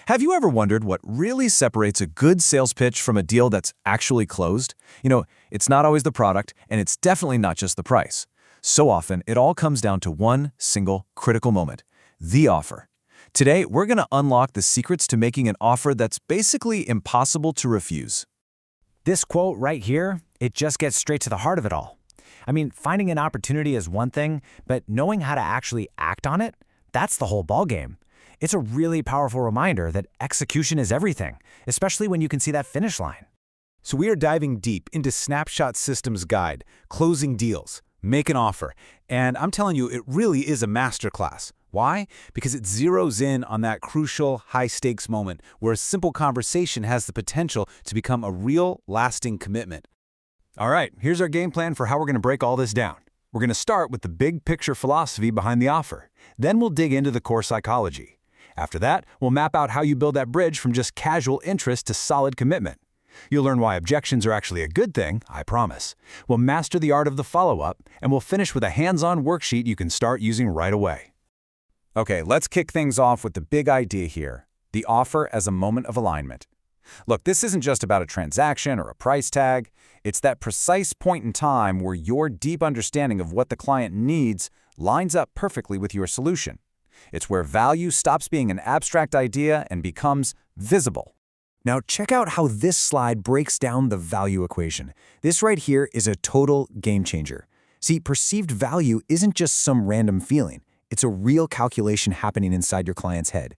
Have you ever wondered what really separates a good sales pitch from a deal that's actually closed? It's not always the product, and it's definitely not just the price. So often, it all comes down to one single critical moment: the offer. Today, we're going to unlock the secrets to making an offer that's basically impossible to refuse. This quote right here, it just gets straight to the heart of it all. I mean, finding an opportunity is one thing, but knowing how to actually act on it, that's the whole ballgame. It's a really powerful reminder that execution is everything, especially when you can see that finish line. So we are diving deep into Snapshot Systems guide, closing deals, make an offer, and I'm telling you, it really is a masterclass. Why? Because it zeroes in on that crucial, high-stakes moment where a simple conversation has the potential to become a real, lasting commitment. All right, here's our game plan for how we're going to break all this down. We're going to start with the big picture philosophy behind the offer. Then we'll dig into the core psychology. After that, we'll map out how you build that bridge from just casual interest to solid commitment. You'll learn why objections are actually a good thing, I promise. We'll master the art of the follow-up, and we'll finish with a hands-on worksheet you can start using right away. Okay, let's kick things off with the big idea here: the offer as a moment of alignment. Look, this isn't just about a transaction or a price tag. It's that precise point in time where your deep understanding of what the client needs lines up perfectly with your solution. It's where value stops being an abstract idea and becomes visible. Now, check out how this slide breaks down the value equation. This right here is a total game changer. See, perceived value isn't just some random feeling. It's a real calculation happening inside your client's head.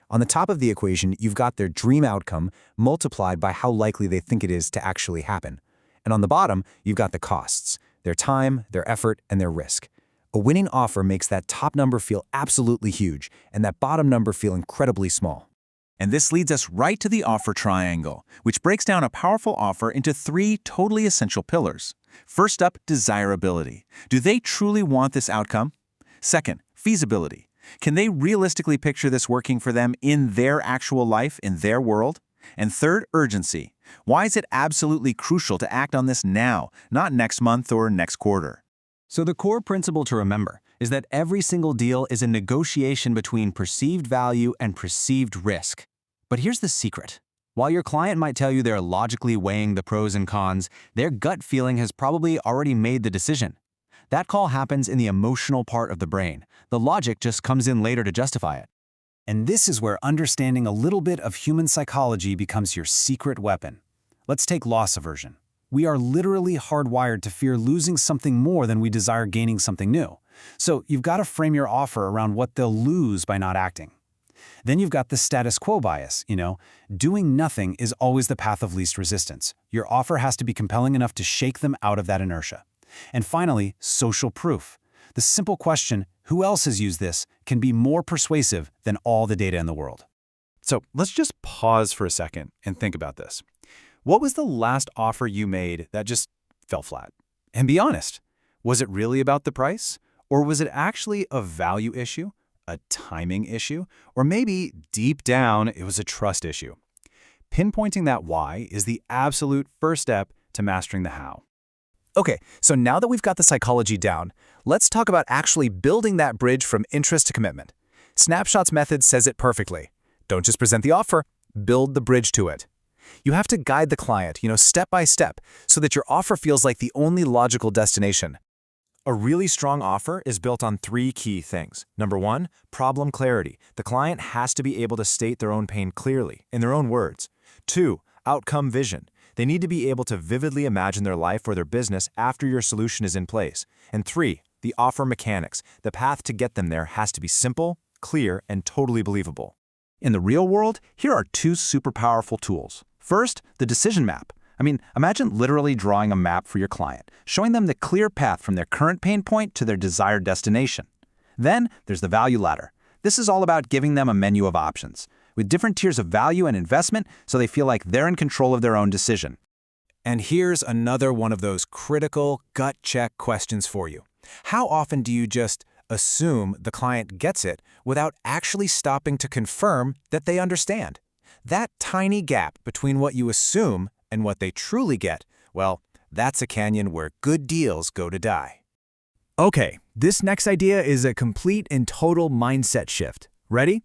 On the top of the equation, you've got their dream outcome multiplied by how likely they think it is to actually happen. And on the bottom, you've got the costs: their time, their effort, and their risk. A winning offer makes that top number feel absolutely huge and that bottom number feel incredibly small. And this leads us right to the offer triangle, which breaks down a powerful offer into 3 totally essential pillars. First up, desirability. Do they truly want this outcome? Second, feasibility. Can they realistically picture this working for them in their actual life, in their world? And third, urgency. Why is it absolutely crucial to act on this now, not next month or next quarter? So the core principle to remember is that every single deal is a negotiation between perceived value and perceived risk. But here's the secret. While your client might tell you they're logically weighing the pros and cons, their gut feeling has probably already made the decision. That call happens in the emotional part of the brain. The logic just comes in later to justify it. And this is where understanding a little bit of human psychology becomes your secret weapon. Let's take loss aversion. We are literally hardwired to fear losing something more than we desire gaining something new. So you've got to frame your offer around what they'll lose by not acting. Then you've got the status quo bias, Doing nothing is always the path of least resistance. Your offer has to be compelling enough to shake them out of that inertia. And finally, social proof. The simple question, who else has used this, can be more persuasive than all the data in the world. So let's just pause for a second and think about this. What was the last offer you made that just fell flat? And be honest, was it really about the price? Or was it actually a value issue, a timing issue, or maybe deep down it was a trust issue? Pinpointing that why is the absolute first step to mastering the how. Okay, so now that we've got the psychology down, let's talk about actually building that bridge from interest to commitment. Snapshot's method says it perfectly. Don't just present the offer, build the bridge to it. You have to guide the client, step by step, so that your offer feels like the only logical destination. A really strong offer is built on 3 key things. Number 1, problem clarity. The client has to be able to state their own pain clearly, in their own words. 2, outcome vision. They need to be able to vividly imagine their life or their business after your solution is in place. And 3, the offer mechanics. The path to get them there has to be simple, clear, and totally believable. In the real world, here are 2 super powerful tools. First, the decision map. Imagine literally drawing a map for your client, showing them the clear path from their current pain point to their desired destination. Then, there's the value ladder. This is all about giving them a menu of options, with different tiers of value and investment so they feel like they're in control of their own decision. And here's another one of those critical gut check questions for you. How often do you just assume the client gets it without actually stopping to confirm that they understand? That tiny gap between what you assume and what they truly get, well, that's a canyon where good deals go to die. Okay, this next idea is a complete and total mindset shift. Ready?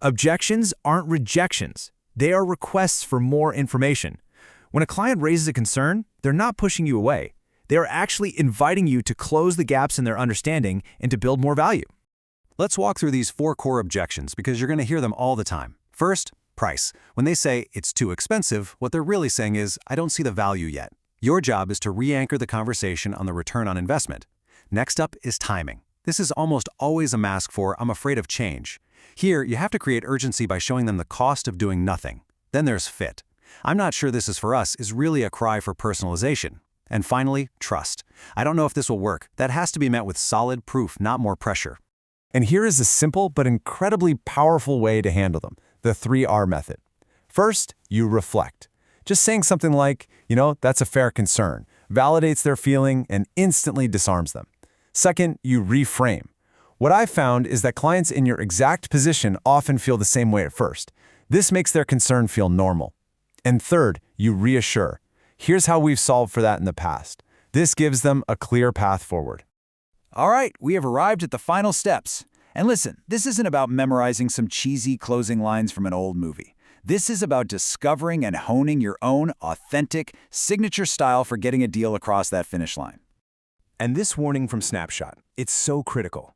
Objections aren't rejections. They are requests for more information. When a client raises a concern, they're not pushing you away. They are actually inviting you to close the gaps in their understanding and to build more value. Let's walk through these 4 core objections because you're going to hear them all the time. First, price. When they say it's too expensive, what they're really saying is, I don't see the value yet. Your job is to re-anchor the conversation on the return on investment. Next up is timing. This is almost always a mask for, I'm afraid of change. Here, you have to create urgency by showing them the cost of doing nothing. Then there's fit. I'm not sure this is for us is really a cry for personalization. And finally, trust. I don't know if this will work. That has to be met with solid proof, not more pressure. And here is a simple but incredibly powerful way to handle them, the 3R method. First, you reflect. Just saying something like, that's a fair concern, validates their feeling and instantly disarms them. Second, you reframe. What I've found is that clients in your exact position often feel the same way at first. This makes their concern feel normal. And third, you reassure. Here's how we've solved for that in the past. This gives them a clear path forward. All right, we have arrived at the final steps. And listen, this isn't about memorizing some cheesy closing lines from an old movie. This is about discovering and honing your own authentic, signature style for getting a deal across that finish line. And this warning from Snapshot, it's so critical.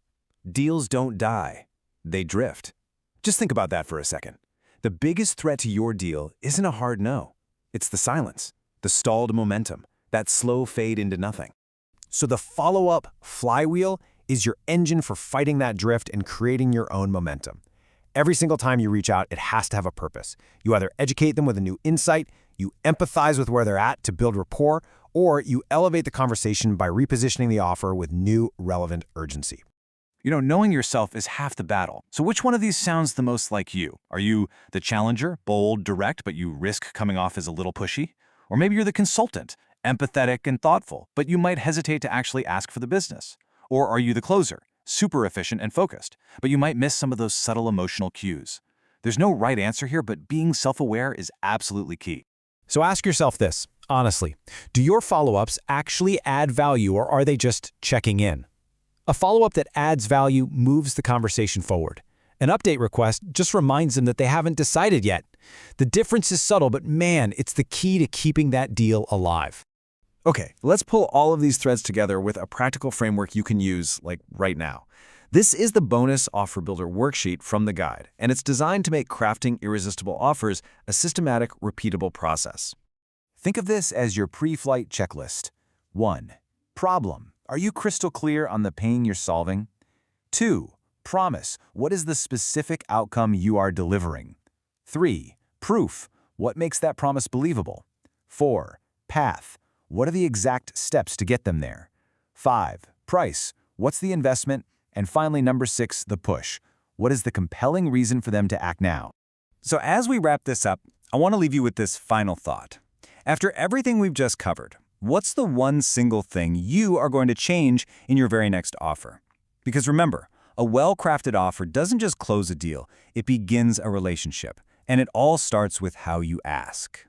Deals don't die, they drift. Just think about that for a second. The biggest threat to your deal isn't a hard no. It's the silence, the stalled momentum, that slow fade into nothing. So the follow-up flywheel is your engine for fighting that drift and creating your own momentum. Every single time you reach out, it has to have a purpose. You either educate them with a new insight, you empathize with where they're at to build rapport, or you elevate the conversation by repositioning the offer with new, relevant urgency. Knowing yourself is half the battle. So which one of these sounds the most like you? Are you the challenger, bold, direct, but you risk coming off as a little pushy? Or maybe you're the consultant, empathetic and thoughtful, but you might hesitate to actually ask for the business. Or are you the closer, super efficient and focused, but you might miss some of those subtle emotional cues? There's no right answer here, but being self-aware is absolutely key. So ask yourself this, honestly. Do your follow-ups actually add value, or are they just checking in? A follow-up that adds value moves the conversation forward. An update request just reminds them that they haven't decided yet. The difference is subtle, but man, it's the key to keeping that deal alive. Okay, let's pull all of these threads together with a practical framework you can use, like right now. This is the bonus offer builder worksheet from the guide, and it's designed to make crafting irresistible offers a systematic, repeatable process. Think of this as your pre-flight checklist. 1. Problem. Are you crystal clear on the pain you're solving? 2. Promise. What is the specific outcome you are delivering? 3. Proof. What makes that promise believable? 4. Path. What are the exact steps to get them there? 5. Price. What's the investment? And finally, number 6, the push. What is the compelling reason for them to act now? So as we wrap this up, I want to leave you with this final thought. After everything we've just covered, what's the one single thing you are going to change in your very next offer? Because remember, a well-crafted offer doesn't just close a deal, it begins a relationship. And it all starts with how you ask.